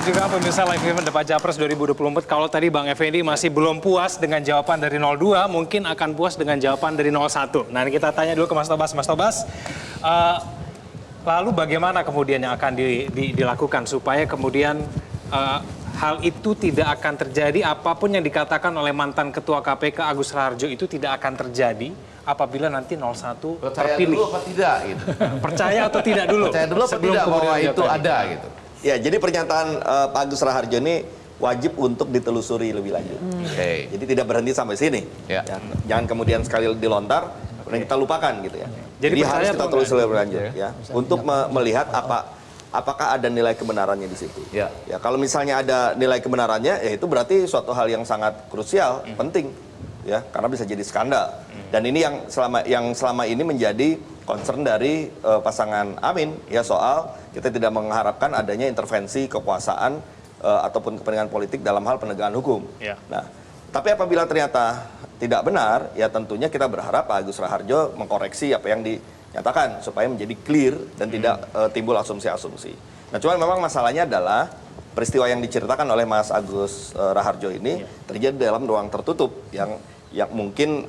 juga pemirsa live event Debat Japres 2024. Kalau tadi Bang Effendi masih belum puas dengan jawaban dari 02, mungkin akan puas dengan jawaban dari 01. Nah, ini kita tanya dulu ke Mas Tobas. Mas Tobas, lalu bagaimana kemudian yang akan dilakukan supaya kemudian hal itu tidak akan terjadi, apapun yang dikatakan oleh mantan Ketua KPK Agus Raharjo itu tidak akan terjadi apabila nanti 01 percaya terpilih. dulu apa tidak gitu. Percaya atau tidak dulu? Percaya dulu apa tidak bahwa itu ada gitu. Ya, jadi pernyataan Pak Agus Raharjo ini wajib untuk ditelusuri lebih lanjut. Oke. Jadi tidak berhenti sampai sini. Ya. Jangan kemudian sekali dilontar, kemudian kita lupakan gitu ya. Jadi harus kita telusuri lebih lanjut Ya. ya, untuk melihat apakah ada nilai kebenarannya di situ. Ya. Ya, kalau misalnya ada nilai kebenarannya, ya itu berarti suatu hal yang sangat krusial, penting, ya, karena bisa jadi skandal. Dan ini yang selama ini menjadi concern dari pasangan Amin, ya, soal kita tidak mengharapkan adanya intervensi kekuasaan ataupun kepentingan politik dalam hal penegakan hukum. Ya. Nah, tapi apabila ternyata tidak benar, ya tentunya kita berharap Pak Agus Raharjo mengkoreksi apa yang dinyatakan supaya menjadi clear dan tidak timbul asumsi-asumsi. Nah, cuman memang masalahnya adalah peristiwa yang diceritakan oleh Mas Agus Raharjo ini terjadi dalam ruang tertutup yang mungkin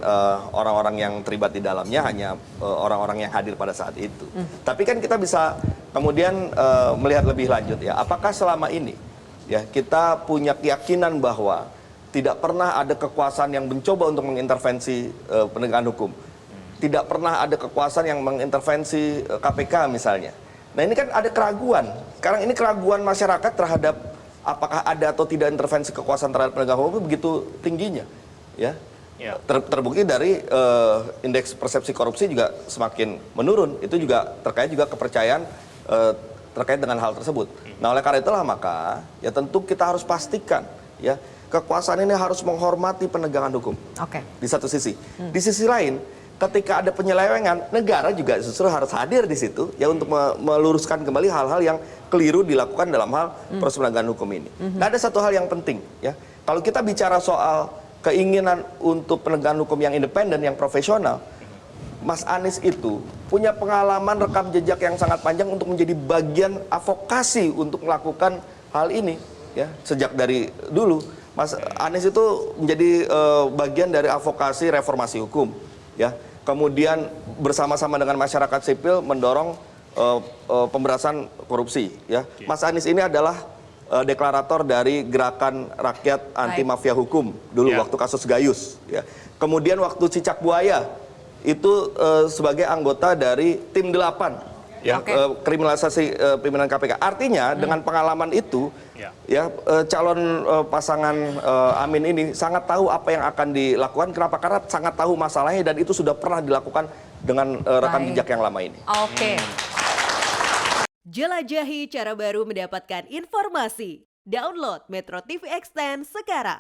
orang-orang yang terlibat di dalamnya hanya orang-orang yang hadir pada saat itu. Tapi kan kita bisa kemudian melihat lebih lanjut ya, apakah selama ini ya kita punya keyakinan bahwa tidak pernah ada kekuasaan yang mencoba untuk mengintervensi penegakan hukum. Tidak pernah ada kekuasaan yang mengintervensi KPK misalnya. Nah, ini kan ada keraguan. Sekarang ini keraguan masyarakat terhadap apakah ada atau tidak intervensi kekuasaan terhadap penegakan hukum begitu tingginya. Ya. Ya. Terbukti dari indeks persepsi korupsi juga semakin menurun. Itu juga terkait juga kepercayaan terkait dengan hal tersebut. Nah, oleh karena itulah maka ya tentu kita harus pastikan ya kekuasaan ini harus menghormati penegakan hukum. Oke. Di satu sisi. Di sisi lain, ketika ada penyelewengan, negara juga justru harus hadir di situ ya untuk meluruskan kembali hal-hal yang keliru dilakukan dalam hal proses penegakan hukum ini. Nah, ada satu hal yang penting ya. Kalau kita bicara soal keinginan untuk penegakan hukum yang independen, yang profesional, Mas Anies itu punya pengalaman rekam jejak yang sangat panjang untuk menjadi bagian advokasi untuk melakukan hal ini ya sejak dari dulu. Mas Anies itu menjadi bagian dari advokasi reformasi hukum ya. Kemudian bersama-sama dengan masyarakat sipil mendorong pemberantasan korupsi ya. Mas Anies ini adalah deklarator dari Gerakan Rakyat Anti Mafia Hukum dulu waktu kasus Gayus ya. Kemudian waktu Cicak Buaya itu sebagai anggota dari tim 8 ya, kriminalisasi pimpinan KPK. Artinya dengan pengalaman itu ya calon pasangan Amin ini sangat tahu apa yang akan dilakukan. Kenapa? Karena sangat tahu masalahnya dan itu sudah pernah dilakukan dengan rekam jejak yang lama ini. Oke. Jelajahi cara baru mendapatkan informasi. Download Metro TV Extend sekarang.